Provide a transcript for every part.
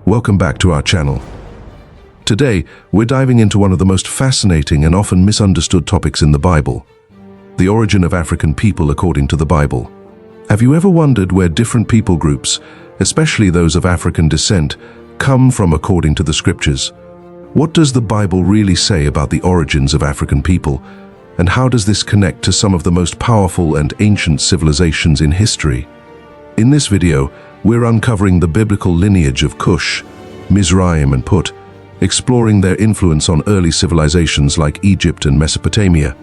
Welcome back to our channel. Today, we're diving into one of the most fascinating and often misunderstood topics in the Bible: the origin of African people according to the Bible. Have you ever wondered where different people groups, especially those of African descent, come from according to the scriptures? What does the Bible really say about the origins of African people, and how does this connect to some of the most powerful and ancient civilizations in history? In this video, we're uncovering the biblical lineage of Kush, Mizraim and Put, exploring their influence on early civilizations like Egypt and Mesopotamia,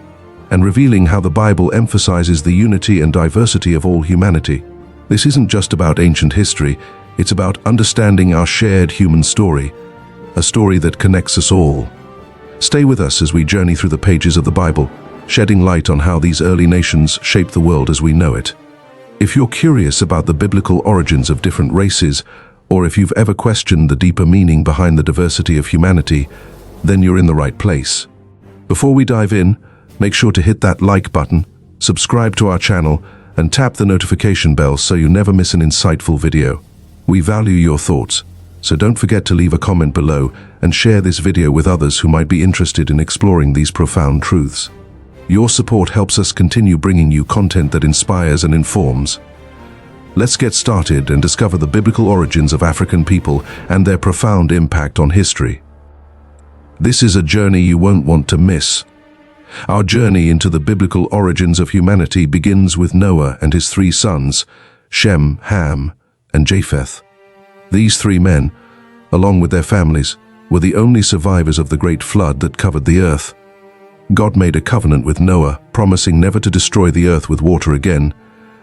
and revealing how the Bible emphasizes the unity and diversity of all humanity. This isn't just about ancient history, it's about understanding our shared human story, a story that connects us all. Stay with us as we journey through the pages of the Bible, shedding light on how these early nations shaped the world as we know it. If you're curious about the biblical origins of different races, or if you've ever questioned the deeper meaning behind the diversity of humanity, then you're in the right place. Before we dive in, make sure to hit that like button, subscribe to our channel, and tap the notification bell so you never miss an insightful video. We value your thoughts, so don't forget to leave a comment below and share this video with others who might be interested in exploring these profound truths. Your support helps us continue bringing you content that inspires and informs. Let's get started and discover the biblical origins of African people and their profound impact on history. This is a journey you won't want to miss. Our journey into the biblical origins of humanity begins with Noah and his 3 sons, Shem, Ham, and Japheth. These 3 men, along with their families, were the only survivors of the great flood that covered the earth. God made a covenant with Noah, promising never to destroy the earth with water again,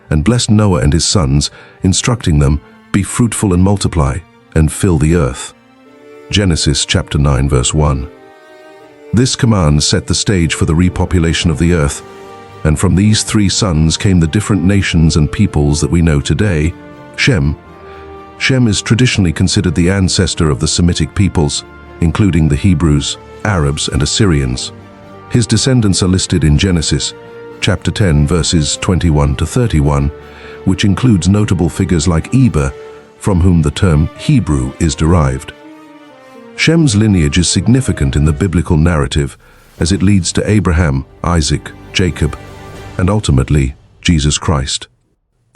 and blessed Noah and his sons, instructing them, "Be fruitful and multiply, and fill the earth." Genesis chapter 9 verse 1. This command set the stage for the repopulation of the earth, and from these 3 sons came the different nations and peoples that we know today. Shem is traditionally considered the ancestor of the Semitic peoples, including the Hebrews, Arabs, and Assyrians. His descendants are listed in Genesis chapter 10 verses 21 to 31, which includes notable figures like Eber, from whom the term Hebrew is derived. Shem's lineage is significant in the biblical narrative as it leads to Abraham, Isaac, Jacob, and ultimately Jesus Christ.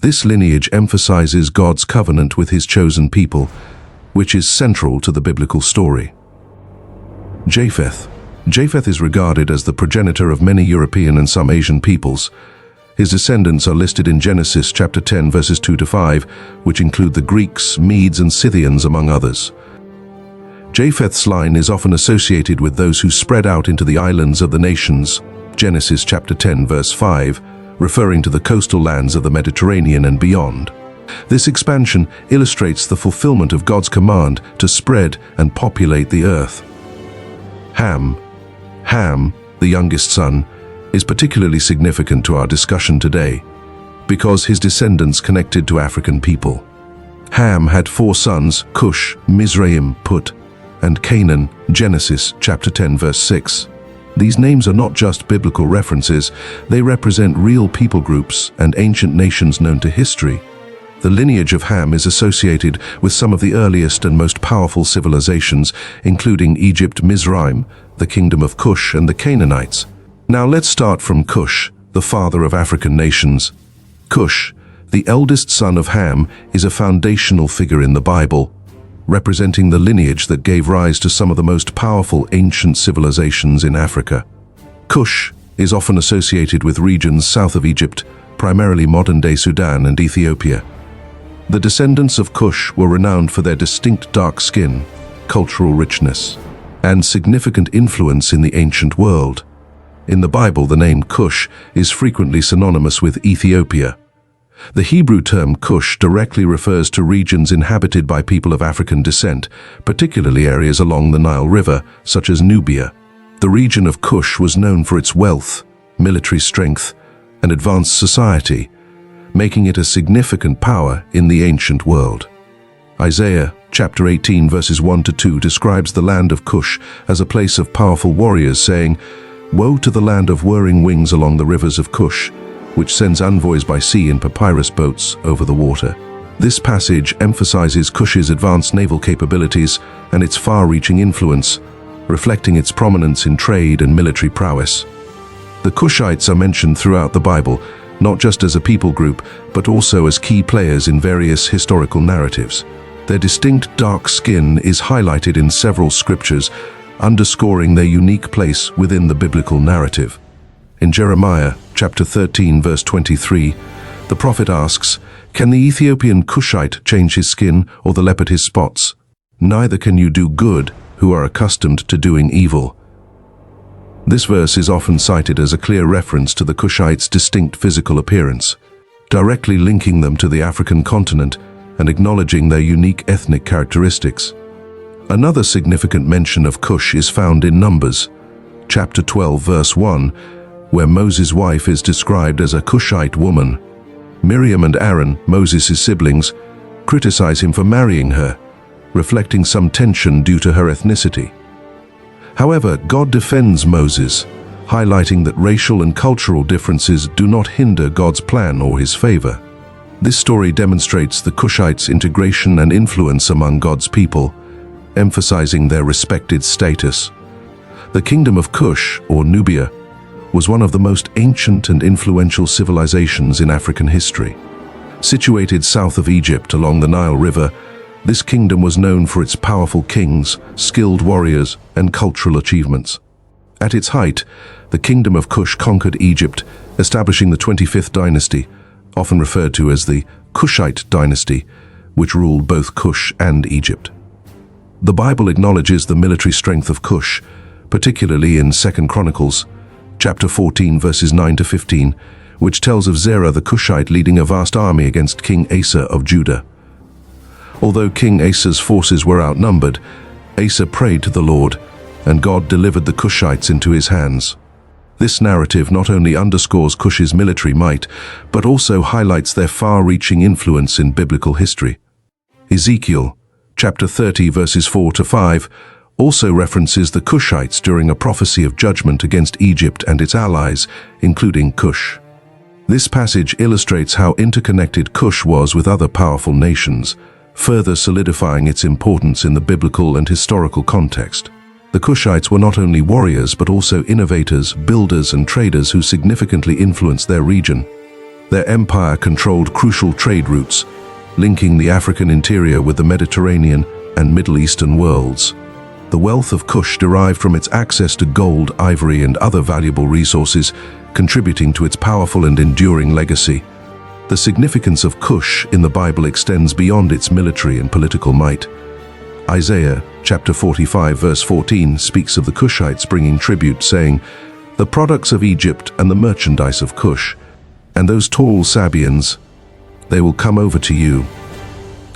This lineage emphasizes God's covenant with his chosen people, which is central to the biblical story. Japheth is regarded as the progenitor of many European and some Asian peoples. His descendants are listed in Genesis chapter 10 verses 2 to 5, which include the Greeks, Medes, and Scythians, among others. Japheth's line is often associated with those who spread out into the islands of the nations, Genesis chapter 10 verse 5, referring to the coastal lands of the Mediterranean and beyond. This expansion illustrates the fulfillment of God's command to spread and populate the earth. Ham, the youngest son, is particularly significant to our discussion today because his descendants connected to African people. Ham had 4 sons, Kush, Mizraim, Put, and Canaan, Genesis chapter 10 verse 6. These names are not just biblical references, they represent real people groups and ancient nations known to history. The lineage of Ham is associated with some of the earliest and most powerful civilizations, including Egypt, Mizraim, the kingdom of Kush, and the Canaanites. Now let's start from Kush, the father of African nations. Kush, the eldest son of Ham, is a foundational figure in the Bible, representing the lineage that gave rise to some of the most powerful ancient civilizations in Africa. Kush is often associated with regions south of Egypt, primarily modern-day Sudan and Ethiopia. The descendants of Kush were renowned for their distinct dark skin, cultural richness, and significant influence in the ancient world. In the Bible, the name Kush is frequently synonymous with Ethiopia. The Hebrew term Kush directly refers to regions inhabited by people of African descent, particularly areas along the Nile River, such as Nubia. The region of Kush was known for its wealth, military strength, and advanced society, making it a significant power in the ancient world. Isaiah chapter 18 verses 1 to 2 describes the land of Kush as a place of powerful warriors, saying, "Woe to the land of whirring wings along the rivers of Kush, which sends envoys by sea in papyrus boats over the water." This passage emphasizes Kush's advanced naval capabilities and its far-reaching influence, reflecting its prominence in trade and military prowess. The Kushites are mentioned throughout the Bible, not just as a people group, but also as key players in various historical narratives. Their distinct dark skin is highlighted in several scriptures, underscoring their unique place within the biblical narrative. In Jeremiah chapter 13, verse 23, the prophet asks, "Can the Ethiopian Cushite change his skin or the leopard his spots? Neither can you do good who are accustomed to doing evil." This verse is often cited as a clear reference to the Kushites' distinct physical appearance, directly linking them to the African continent and acknowledging their unique ethnic characteristics. Another significant mention of Kush is found in Numbers, chapter 12, verse 1, where Moses' wife is described as a Kushite woman. Miriam and Aaron, Moses' siblings, criticize him for marrying her, reflecting some tension due to her ethnicity. However, God defends Moses, highlighting that racial and cultural differences do not hinder God's plan or his favor. This story demonstrates the Kushites' integration and influence among God's people, emphasizing their respected status. The kingdom of Kush, or Nubia, was one of the most ancient and influential civilizations in African history. Situated south of Egypt along the Nile River, this kingdom was known for its powerful kings, skilled warriors, and cultural achievements. At its height, the kingdom of Kush conquered Egypt, establishing the 25th dynasty, often referred to as the Kushite dynasty, which ruled both Kush and Egypt. The Bible acknowledges the military strength of Kush, particularly in 2 Chronicles, chapter 14, verses 9 to 15, which tells of Zerah the Kushite leading a vast army against King Asa of Judah. Although King Asa's forces were outnumbered, Asa prayed to the Lord, and God delivered the Kushites into his hands. This narrative not only underscores Kush's military might, but also highlights their far-reaching influence in biblical history. Ezekiel, chapter 30, verses 4 to 5, also references the Kushites during a prophecy of judgment against Egypt and its allies, including Kush. This passage illustrates how interconnected Kush was with other powerful nations, further solidifying its importance in the biblical and historical context. The Kushites were not only warriors but also innovators, builders, and traders who significantly influenced their region. Their empire controlled crucial trade routes, linking the African interior with the Mediterranean and Middle Eastern worlds. The wealth of Kush derived from its access to gold, ivory, and other valuable resources, contributing to its powerful and enduring legacy. The significance of Kush in the Bible extends beyond its military and political might. Isaiah chapter 45, verse 14 speaks of the Kushites bringing tribute, saying, "The products of Egypt and the merchandise of Kush, and those tall Sabaeans, they will come over to you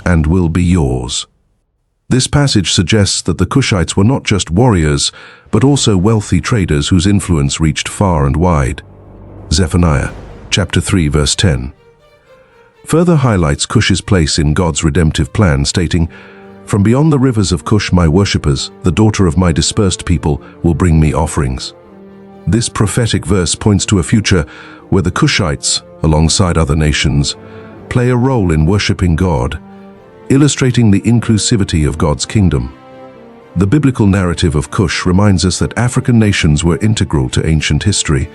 and will be yours." This passage suggests that the Kushites were not just warriors, but also wealthy traders whose influence reached far and wide. Zephaniah chapter 3, verse 10 further highlights Kush's place in God's redemptive plan, stating, "From beyond the rivers of Kush my worshippers, the daughter of my dispersed people, will bring me offerings." This prophetic verse points to a future where the Kushites, alongside other nations, play a role in worshipping God, illustrating the inclusivity of God's kingdom. The biblical narrative of Kush reminds us that African nations were integral to ancient history,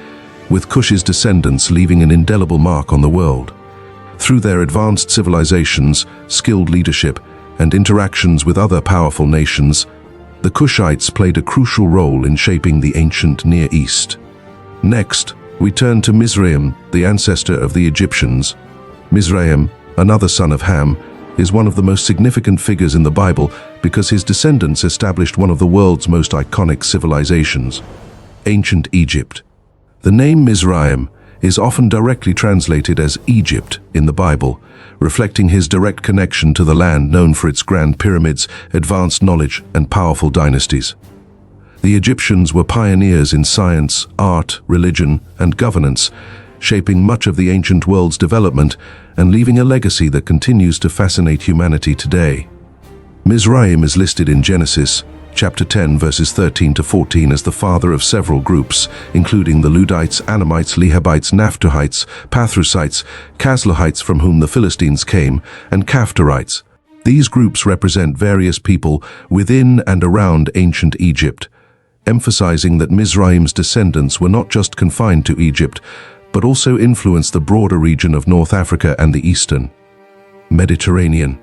with Kush's descendants leaving an indelible mark on the world. Through their advanced civilizations, skilled leadership, and interactions with other powerful nations, the Kushites played a crucial role in shaping the ancient Near East. Next, we turn to Mizraim, the ancestor of the Egyptians. Mizraim, another son of Ham, is one of the most significant figures in the Bible because his descendants established one of the world's most iconic civilizations, ancient Egypt. The name Mizraim is often directly translated as Egypt in the Bible, reflecting his direct connection to the land known for its grand pyramids, advanced knowledge, and powerful dynasties. The Egyptians were pioneers in science, art, religion, and governance, shaping much of the ancient world's development and leaving a legacy that continues to fascinate humanity today. Mizraim is listed in Genesis chapter 10, verses 13 to 14, as the father of several groups, including the Ludites, Anamites, Lehabites, Naphtuhites, Pathrusites, Casluhites from whom the Philistines came, and Caphtorites. These groups represent various people within and around ancient Egypt, emphasizing that Mizraim's descendants were not just confined to Egypt, but also influenced the broader region of North Africa and the Eastern Mediterranean.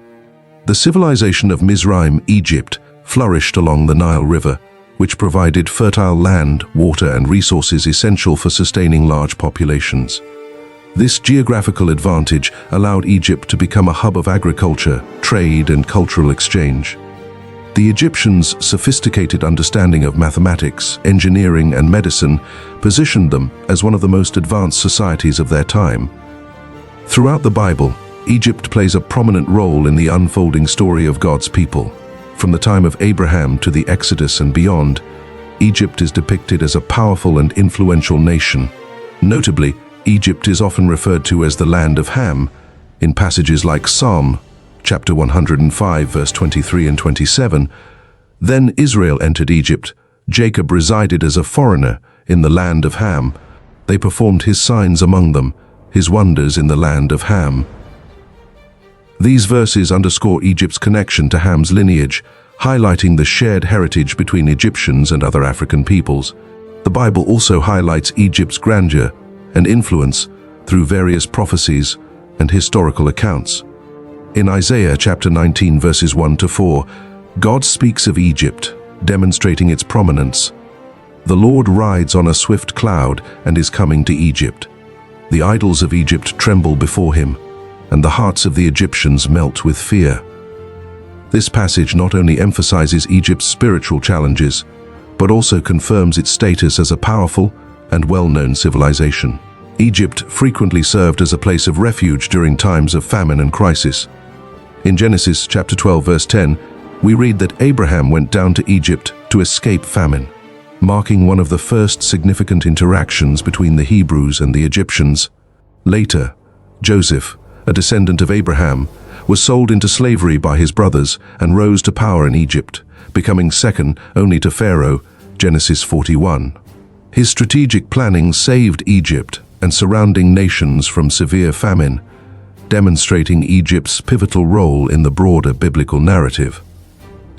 The civilization of Misraim, Egypt, flourished along the Nile River, which provided fertile land, water, and resources essential for sustaining large populations. This geographical advantage allowed Egypt to become a hub of agriculture, trade, and cultural exchange. The Egyptians' sophisticated understanding of mathematics, engineering, and medicine positioned them as one of the most advanced societies of their time. Throughout the Bible, Egypt plays a prominent role in the unfolding story of God's people. From the time of Abraham to the Exodus and beyond, Egypt is depicted as a powerful and influential nation. Notably, Egypt is often referred to as the land of Ham in passages like Psalm chapter 105, verse 23 and 27. Then Israel entered Egypt. Jacob resided as a foreigner in the land of Ham. They performed his signs among them, his wonders in the land of Ham. These verses underscore Egypt's connection to Ham's lineage, highlighting the shared heritage between Egyptians and other African peoples. The Bible also highlights Egypt's grandeur and influence through various prophecies and historical accounts. In Isaiah chapter 19, verses 1 to 4, God speaks of Egypt, demonstrating its prominence. The Lord rides on a swift cloud and is coming to Egypt. The idols of Egypt tremble before him, and the hearts of the Egyptians melt with fear. This passage not only emphasizes Egypt's spiritual challenges, but also confirms its status as a powerful and well-known civilization. Egypt frequently served as a place of refuge during times of famine and crisis. In Genesis chapter 12, verse 10, we read that Abraham went down to Egypt to escape famine, marking one of the first significant interactions between the Hebrews and the Egyptians. Later, Joseph, a descendant of Abraham, was sold into slavery by his brothers and rose to power in Egypt, becoming second only to Pharaoh, Genesis 41. His strategic planning saved Egypt and surrounding nations from severe famine, demonstrating Egypt's pivotal role in the broader biblical narrative.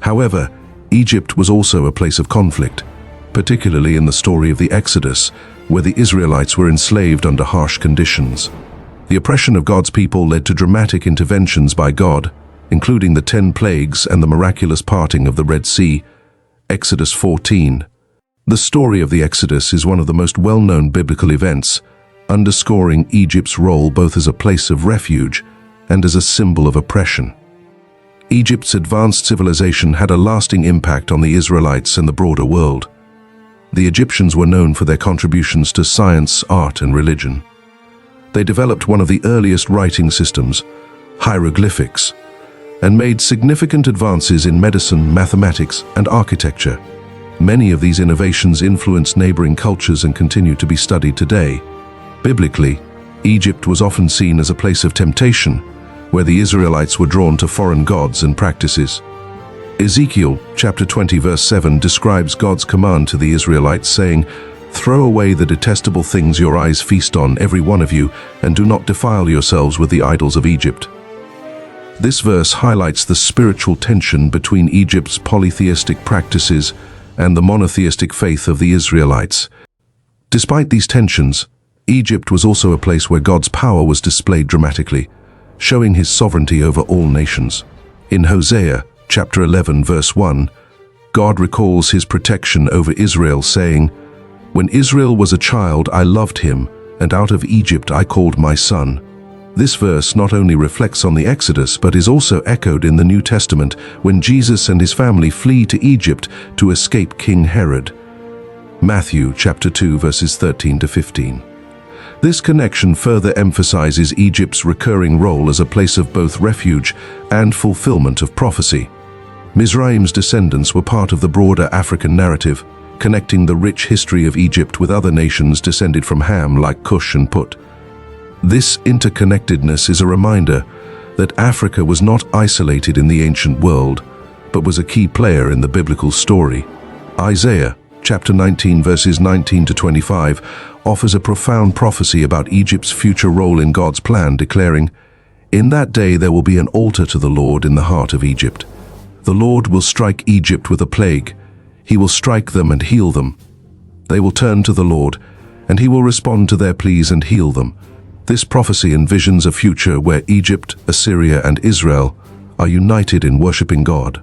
However, Egypt was also a place of conflict, particularly in the story of the Exodus, where the Israelites were enslaved under harsh conditions. The oppression of God's people led to dramatic interventions by God, including the 10 plagues and the miraculous parting of the Red Sea, Exodus 14. The story of the Exodus is one of the most well-known biblical events, underscoring Egypt's role both as a place of refuge and as a symbol of oppression. Egypt's advanced civilization had a lasting impact on the Israelites and the broader world. The Egyptians were known for their contributions to science, art, and religion. They developed one of the earliest writing systems, hieroglyphics, and made significant advances in medicine, mathematics, and architecture. Many of these innovations influenced neighboring cultures and continue to be studied today. Biblically, Egypt was often seen as a place of temptation, where the Israelites were drawn to foreign gods and practices. Ezekiel chapter 20, verse 7 describes God's command to the Israelites, saying, "Throw away the detestable things your eyes feast on, every one of you, and do not defile yourselves with the idols of Egypt." This verse highlights the spiritual tension between Egypt's polytheistic practices and the monotheistic faith of the Israelites. Despite these tensions, Egypt was also a place where God's power was displayed dramatically, showing his sovereignty over all nations. In Hosea chapter 11, verse 1, God recalls his protection over Israel, saying, "When Israel was a child, I loved him, and out of Egypt I called my son." This verse not only reflects on the Exodus, but is also echoed in the New Testament when Jesus and his family flee to Egypt to escape King Herod. Matthew chapter 2, verses 13 to 15. This connection further emphasizes Egypt's recurring role as a place of both refuge and fulfillment of prophecy. Mizraim's descendants were part of the broader African narrative, connecting the rich history of Egypt with other nations descended from Ham like Kush and Put. This interconnectedness is a reminder that Africa was not isolated in the ancient world, but was a key player in the biblical story. Isaiah, chapter 19, verses 19 to 25, offers a profound prophecy about Egypt's future role in God's plan, declaring, "In that day there will be an altar to the Lord in the heart of Egypt. The Lord will strike Egypt with a plague. He will strike them and heal them. They will turn to the Lord, and he will respond to their pleas and heal them." This prophecy envisions a future where Egypt, Assyria, and Israel are united in worshiping God,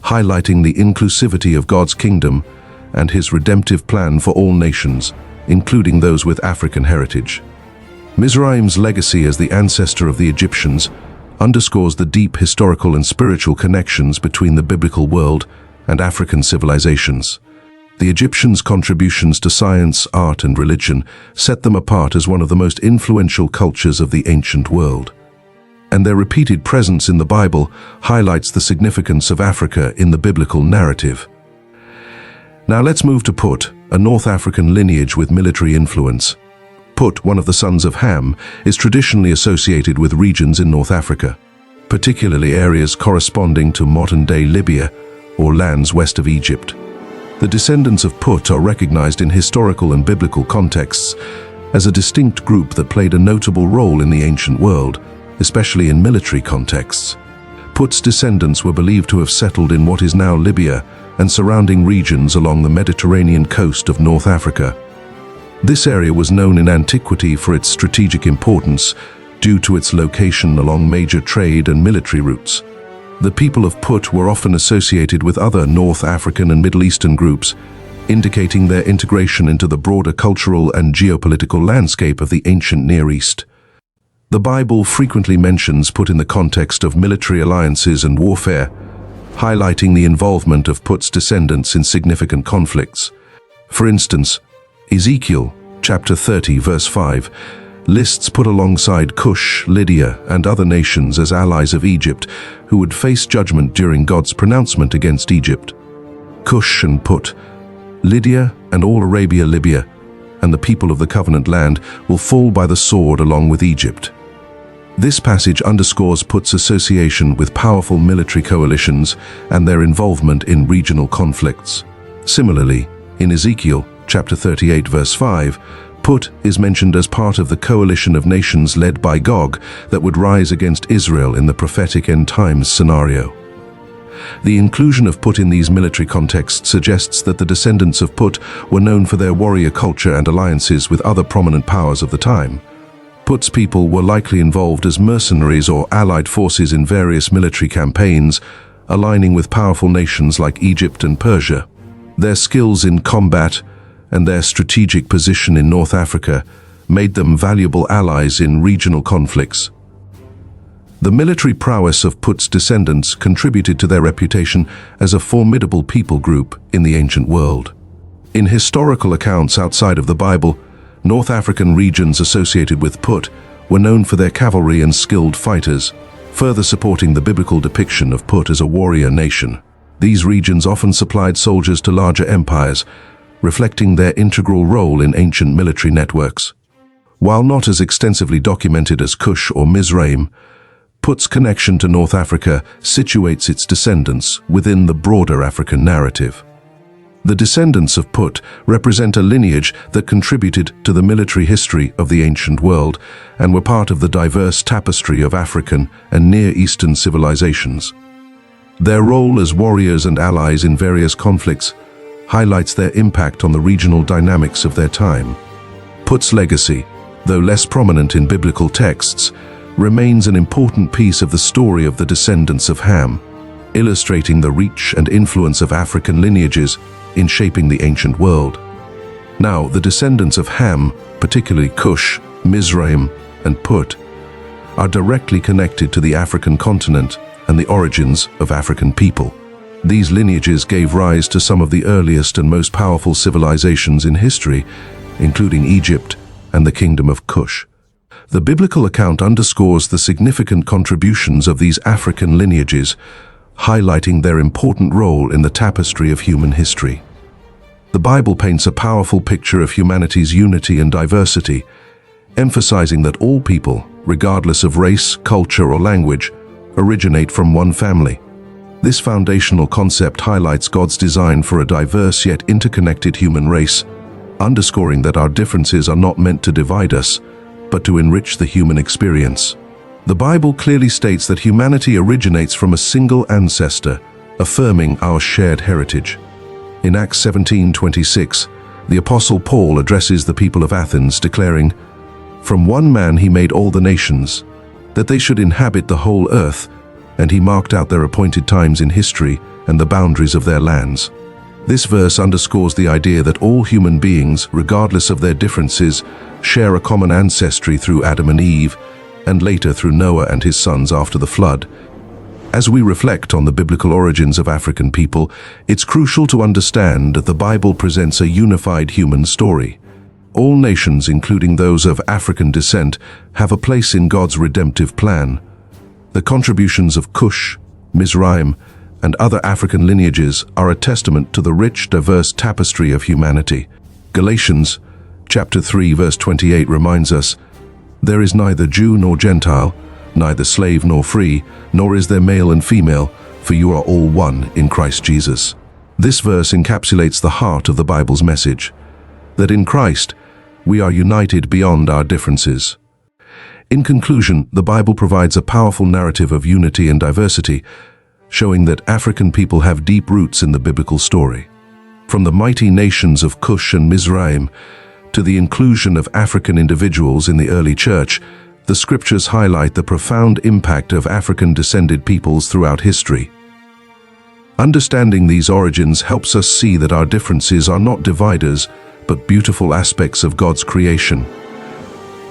highlighting the inclusivity of God's kingdom and his redemptive plan for all nations, including those with African heritage. Mizraim's legacy as the ancestor of the Egyptians underscores the deep historical and spiritual connections between the biblical world and African civilizations. The Egyptians' contributions to science, art, and religion set them apart as one of the most influential cultures of the ancient world. And their repeated presence in the Bible highlights the significance of Africa in the biblical narrative. Now let's move to Put, a North African lineage with military influence. Put, one of the sons of Ham, is traditionally associated with regions in North Africa, particularly areas corresponding to modern-day Libya or lands west of Egypt. The descendants of Put are recognized in historical and biblical contexts as a distinct group that played a notable role in the ancient world, especially in military contexts. Put's descendants were believed to have settled in what is now Libya and surrounding regions along the Mediterranean coast of North Africa. This area was known in antiquity for its strategic importance due to its location along major trade and military routes. The people of Put were often associated with other North African and Middle Eastern groups, indicating their integration into the broader cultural and geopolitical landscape of the ancient Near East. The Bible frequently mentions Put in the context of military alliances and warfare, highlighting the involvement of Put's descendants in significant conflicts. For instance, Ezekiel, chapter 30, verse 5, lists Put alongside Kush, Lydia, and other nations as allies of Egypt who would face judgment during God's pronouncement against Egypt. Kush and Put, Lydia and all Arabia, Libya, and the people of the covenant land will fall by the sword along with Egypt. This passage underscores Put's association with powerful military coalitions and their involvement in regional conflicts. Similarly, in Ezekiel, chapter 38, verse 5, Put is mentioned as part of the coalition of nations led by Gog that would rise against Israel in the prophetic end times scenario. The inclusion of Put in these military contexts suggests that the descendants of Put were known for their warrior culture and alliances with other prominent powers of the time. Put's people were likely involved as mercenaries or allied forces in various military campaigns, aligning with powerful nations like Egypt and Persia. Their skills in combat and their strategic position in North Africa made them valuable allies in regional conflicts. The military prowess of Put's descendants contributed to their reputation as a formidable people group in the ancient world. In historical accounts outside of the Bible, North African regions associated with Put were known for their cavalry and skilled fighters, further supporting the biblical depiction of Put as a warrior nation. These regions often supplied soldiers to larger empires, reflecting their integral role in ancient military networks. While not as extensively documented as Kush or Mizraim, Put's connection to North Africa situates its descendants within the broader African narrative. The descendants of Put represent a lineage that contributed to the military history of the ancient world and were part of the diverse tapestry of African and Near Eastern civilizations. Their role as warriors and allies in various conflicts highlights their impact on the regional dynamics of their time. Put's legacy, though less prominent in biblical texts, remains an important piece of the story of the descendants of Ham, illustrating the reach and influence of African lineages in shaping the ancient world. Now, the descendants of Ham, particularly Kush, Mizraim, and Put, are directly connected to the African continent and the origins of African people. These lineages gave rise to some of the earliest and most powerful civilizations in history, including Egypt and the Kingdom of Kush. The biblical account underscores the significant contributions of these African lineages, highlighting their important role in the tapestry of human history. The Bible paints a powerful picture of humanity's unity and diversity, emphasizing that all people, regardless of race, culture, or language, originate from one family. This foundational concept highlights God's design for a diverse yet interconnected human race, underscoring that our differences are not meant to divide us, but to enrich the human experience. The Bible clearly states that humanity originates from a single ancestor, affirming our shared heritage. In Acts 17:26, the Apostle Paul addresses the people of Athens, declaring, "From one man he made all the nations, that they should inhabit the whole earth, and he marked out their appointed times in history and the boundaries of their lands." This verse underscores the idea that all human beings, regardless of their differences, share a common ancestry through Adam and Eve, and later through Noah and his sons after the flood. As we reflect on the biblical origins of African people, it's crucial to understand that the Bible presents a unified human story. All nations, including those of African descent, have a place in God's redemptive plan. The contributions of Kush, Mizraim, and other African lineages are a testament to the rich, diverse tapestry of humanity. Galatians chapter 3, verse 28 reminds us, "There is neither Jew nor Gentile, neither slave nor free, nor is there male and female, for you are all one in Christ Jesus." This verse encapsulates the heart of the Bible's message, that in Christ, we are united beyond our differences. In conclusion, the Bible provides a powerful narrative of unity and diversity, showing that African people have deep roots in the biblical story. From the mighty nations of Kush and Mizraim to the inclusion of African individuals in the early church, the scriptures highlight the profound impact of African-descended peoples throughout history. Understanding these origins helps us see that our differences are not dividers, but beautiful aspects of God's creation.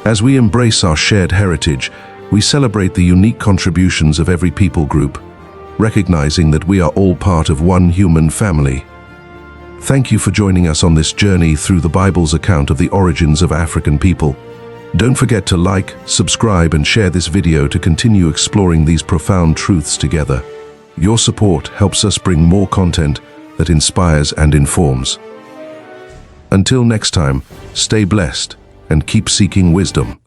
As we embrace our shared heritage, we celebrate the unique contributions of every people group, recognizing that we are all part of one human family. Thank you for joining us on this journey through the Bible's account of the origins of African people. Don't forget to like, subscribe, and share this video to continue exploring these profound truths together. Your support helps us bring more content that inspires and informs. Until next time, stay blessed and keep seeking wisdom.